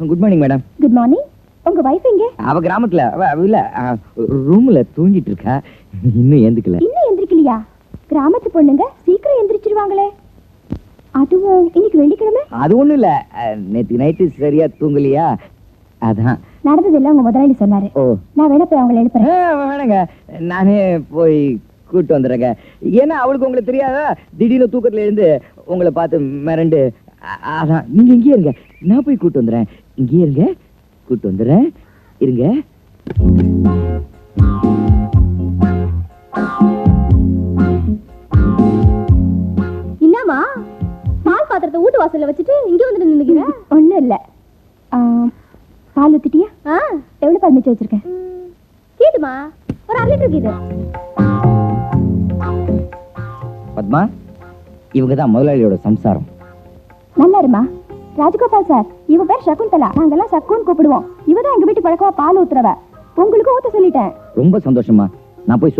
Good morning madam. Good morning. உங்க wife எங்க? அவ கிராமத்துல இல்ல ரூம்ல தூங்கிட்டு இருக்கா. இன்னும் எந்திக்கல. இன்னும் எந்திரிக்கலையா? கிராமத்து பொண்ணுங்க சீக்கிரம் எந்திரிச்சிருவாங்களே. அதுவும் இன்னைக்கு வெள்ளிக்கிழமை. அது ஒண்ணும் இல்ல, நேத்து நைட்டு சரியா தூங்கலையா, அதான். நடந்ததெல்லாம் உங்க முதலாளி சொன்னாரு. ஓ, நான் வேணா போய் அவங்களை எழுப்புறேன். வேணாங்க, நானே போய் கூட்டு வந்துடுறேங்க. ஏன்னா அவளுக்கு உங்களுக்கு தெரியாதா, திடீர்னு தூக்கத்துல இருந்து உங்களை பார்த்து மிரண்டு. அதான் நீங்க இங்கே இருங்க, நான் போய் கூட்டு வந்துடுறேன். இங்கே இருங்க, கூட்டு வந்துடுறேன், இருங்க. என்னம்மா பால் பாத்திரத்தை வீட்டு வாசல்ல வச்சுட்டு இங்க வந்துட்டு நின்னுக்கிற? ஒண்ணும் இல்ல. பால் ஊத்திட்டியா? எவ்வளவு பால் மிச்சம் வச்சிருக்கேன்? கீதுமா, ஒரு 1/2 லிட்டர் கீது. பத்மா, இவங்க தான் முதலாளியோட சம்சாரம். நல்லா இருமா. ராஜகோபால் சார், இவ பேர் சகுந்தலா. நாங்கெல்லாம் சக்குன்னு கூப்பிடுவோம். இவதான் எங்க வீட்டு பழக்கமா பால் ஊத்துறவ. உங்களுக்கு ஊத்த சொல்லிட்டேன். ரொம்ப சந்தோஷமா. நான் போய்